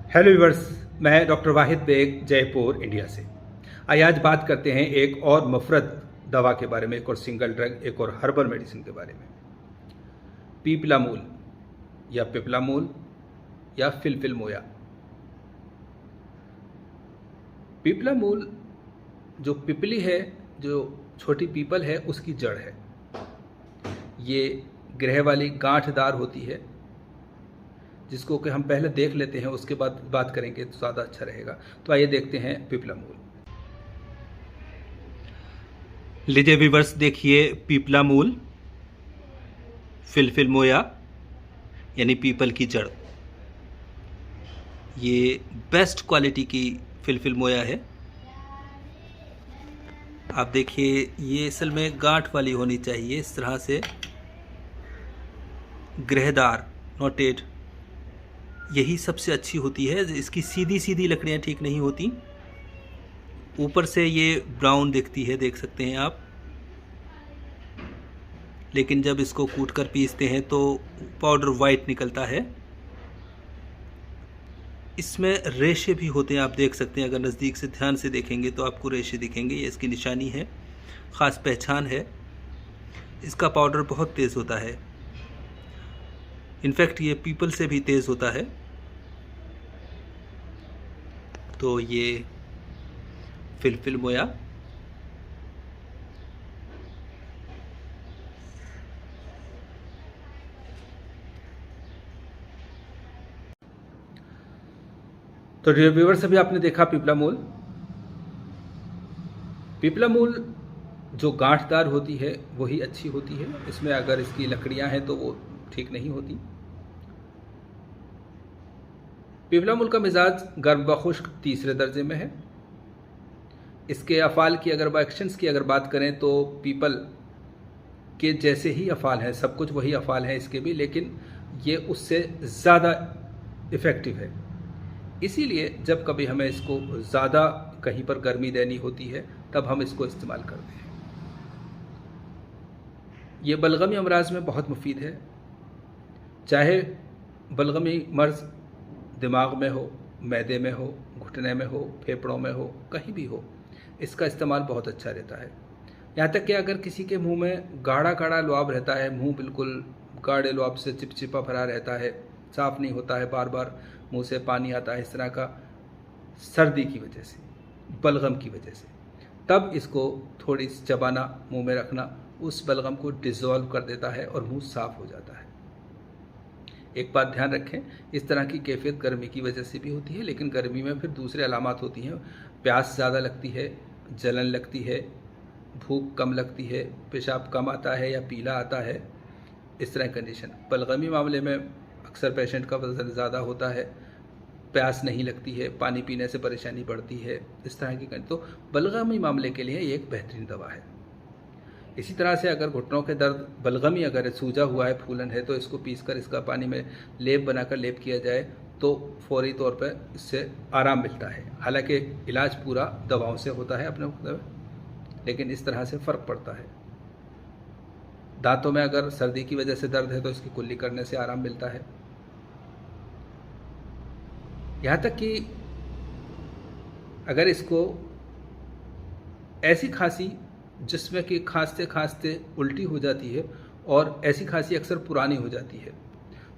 Hello viewers, मैं doctor वाहिद bag Jaipur India से। आइए आज बात करते हैं एक और मुफरत दवा के बारे में, एक और सिंगल ड्रग, एक और हर्बल मेडिसिन के बारे में। पीपलामूल या पिपलामूल या फिलफिलमोया। पीपलामूल जो पिपली है, जो छोटी पीपल है, उसकी जड़ है। ये ग्रह वाली गांठदार होती है, जिसको कि हम पहले देख लेते हैं, उसके बाद बात करेंगे तो ज़्यादा अच्छा रहेगा। तो आइए देखते हैं पीपलामूल। लीजिए व्यूअर्स, देखिए पीपलामूल, फिलफिलमोया यानी पीपल की जड़। ये बेस्ट क्वालिटी की फिलफिलमोया है। आप देखिए, ये असल में गांठ वाली होनी चाहिए, इस तरह से ग्रहदार, नोटेड, यही सबसे अच्छी होती है। इसकी सीधी सीधी लकड़ियाँ ठीक नहीं होती। ऊपर से ये ब्राउन दिखती है, देख सकते हैं आप, लेकिन जब इसको कूट कर पीसते हैं तो पाउडर वाइट निकलता है। इसमें रेशे भी होते हैं, आप देख सकते हैं। अगर नज़दीक से ध्यान से देखेंगे तो आपको रेशे दिखेंगे। ये इसकी निशानी है, ख़ास पहचान है। इसका पाउडर बहुत तेज़ होता है, इनफैक्ट ये पीपल से भी तेज़ होता है। तो ये फिलफिलमोया तो व्यूअर्स, अभी आपने देखा पीपलामूल। पीपलामूल जो गांठदार होती है वही अच्छी होती है। इसमें अगर इसकी लकड़ियां हैं तो वो ठीक नहीं होती। पीपलामूल का मिजाज गर्म व खुश्क तीसरे दर्जे में है। इसके अफ़ाल की अगर एक्शंस की अगर बात करें तो पीपल के जैसे ही अफ़ाल हैं, सब कुछ वही अफ़ाल हैं इसके भी, लेकिन ये उससे ज़्यादा इफ़ेक्टिव है। इसीलिए जब कभी हमें इसको ज़्यादा कहीं पर गर्मी देनी होती है तब हम इसको इस्तेमाल करते हैं। ये बलगमी अमराज में बहुत मुफीद है। चाहे बलगमी मर्ज़ दिमाग में हो, मैदे में हो, घुटने में हो, फेफड़ों में हो, कहीं भी हो, इसका इस्तेमाल बहुत अच्छा रहता है। यहाँ तक कि अगर किसी के मुंह में गाढ़ा गाढ़ा लुआब रहता है, मुंह बिल्कुल गाढ़े लुआब से चिपचिपा भरा रहता है, साफ़ नहीं होता है, बार बार मुंह से पानी आता है, इस तरह का, सर्दी की वजह से, बलगम की वजह से, तब इसको थोड़ी चबाना, मुंह में रखना, उस बलगम को डिज़ोल्व कर देता है और मुंह साफ़ हो जाता है। एक बात ध्यान रखें, इस तरह की कैफियत गर्मी की वजह से भी होती है, लेकिन गर्मी में फिर दूसरे अलामात होती हैं। प्यास ज़्यादा लगती है, जलन लगती है, भूख कम लगती है, पेशाब कम आता है या पीला आता है, इस तरह कंडीशन। बलगमी मामले में अक्सर पेशेंट का वज़न ज़्यादा होता है, प्यास नहीं लगती है, पानी पीने से परेशानी बढ़ती है, इस तरह की कंडीशन। तो बलगमी मामले के लिए ये एक बेहतरीन दवा है। इसी तरह से अगर घुटनों के दर्द, बलगमी अगर सूजा हुआ है, फूलन है, तो इसको पीसकर इसका पानी में लेप बनाकर लेप किया जाए तो फौरी तौर पर इससे आराम मिलता है। हालांकि इलाज पूरा दवाओं से होता है अपने वक्त में, लेकिन इस तरह से फ़र्क पड़ता है। दांतों में अगर सर्दी की वजह से दर्द है तो इसकी कुल्ली करने से आराम मिलता है। यहाँ तक कि अगर इसको ऐसी खांसी जिसमें कि खांसते खांसते उल्टी हो जाती है, और ऐसी खांसी अक्सर पुरानी हो जाती है,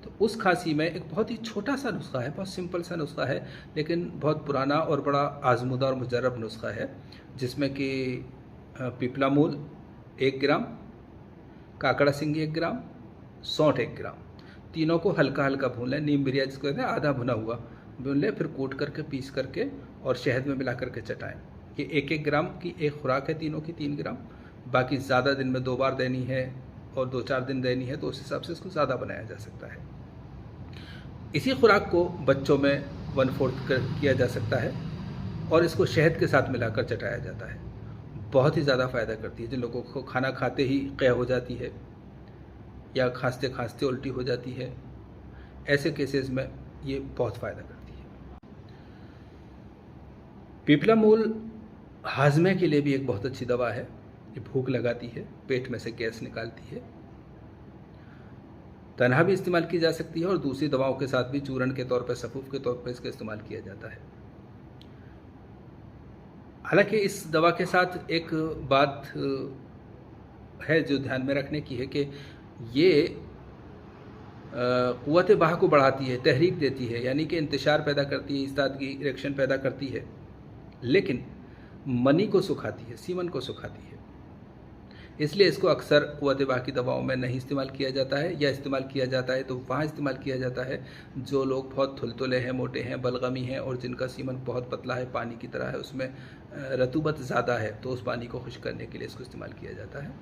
तो उस खांसी में एक बहुत ही छोटा सा नुस्खा है, बहुत सिंपल सा नुस्खा है, लेकिन बहुत पुराना और बड़ा आजमुदा और मुजर्रब नुस्खा है, जिसमें कि पीपलामूल 1 ग्राम, काकड़ा सिंगी 1 ग्राम, सौंठ 1 ग्राम, तीनों को हल्का हल्का भून लें। नीम बिरिया जिसको कहते हैं, आधा भुना हुआ भून लें, फिर कूट करके, पीस करके और शहद में मिला करके चटाएँ। ये 1-1 ग्राम की एक खुराक है, तीनों की 3 ग्राम। बाकी ज़्यादा दिन में 2 बार देनी है और 2-4 दिन देनी है, तो उस हिसाब से इसको ज़्यादा बनाया जा सकता है। इसी खुराक को बच्चों में 1/4 किया जा सकता है और इसको शहद के साथ मिलाकर चटाया जाता है। बहुत ही ज़्यादा फ़ायदा करती है। जिन लोगों को खाना खाते ही क़य हो जाती है या खांसते खांसते उल्टी हो जाती है, ऐसे केसेस में ये बहुत फ़ायदा करती है। पीपलामूल हाजमे के लिए भी एक बहुत अच्छी दवा है। ये भूख लगाती है, पेट में से गैस निकालती है। तनहा भी इस्तेमाल की जा सकती है और दूसरी दवाओं के साथ भी चूर्ण के तौर पर, सफूफ के तौर पर इसका इस्तेमाल किया जाता है। हालांकि इस दवा के साथ एक बात है जो ध्यान में रखने की है कि ये क़ुव्वत बाह को बढ़ाती है, तहरीक देती है, यानी कि इंतशार पैदा करती है, इस्तादगी, इरेक्शन पैदा करती है, लेकिन मनी को सुखाती है, सीमन को सुखाती है। इसलिए इसको अक्सर क़ुव्वत बाह की दवाओं में नहीं इस्तेमाल किया जाता है, या इस्तेमाल किया जाता है तो वहाँ इस्तेमाल किया जाता है जो लोग बहुत थुलथुले हैं, मोटे हैं, बलगमी हैं और जिनका सीमन बहुत पतला है, पानी की तरह है, उसमें रतूबत ज़्यादा है, तो उस पानी को खुश्क करने के लिए इसको इस्तेमाल किया जाता है।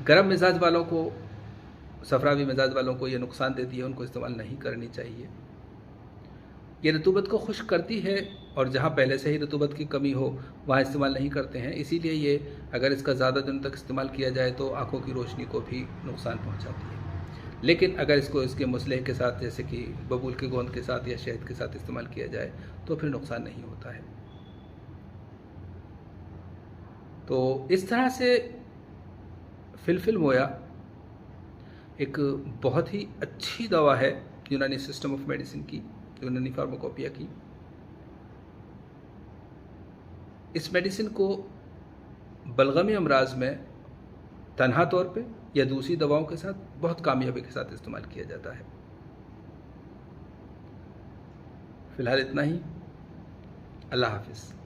गर्म मिजाज वालों को, सफरावी मिजाज वालों को ये नुकसान देती है, उनको इस्तेमाल नहीं करनी चाहिए। ये रतूबत को खुश्क करती है और जहाँ पहले से ही रतूबत की कमी हो वहाँ इस्तेमाल नहीं करते हैं, इसीलिए ये अगर इसका ज़्यादा दिनों तक इस्तेमाल किया जाए तो आँखों की रोशनी को भी नुकसान पहुँचाती है। लेकिन अगर इसको इसके मुसलह के साथ, जैसे कि बबूल के गोंद के साथ या शहद के साथ इस्तेमाल किया जाए तो फिर नुकसान नहीं होता है। तो इस तरह से फिलफिल मोया एक बहुत ही अच्छी दवा है यूनानी सिस्टम ऑफ मेडिसिन की, यूनानी फार्माकोपिया की। इस मेडिसिन को बलगमी अमराज में तन्हा तौर पे या दूसरी दवाओं के साथ बहुत कामयाबी के साथ इस्तेमाल किया जाता है। फिलहाल इतना ही। अल्लाह हाफिज़।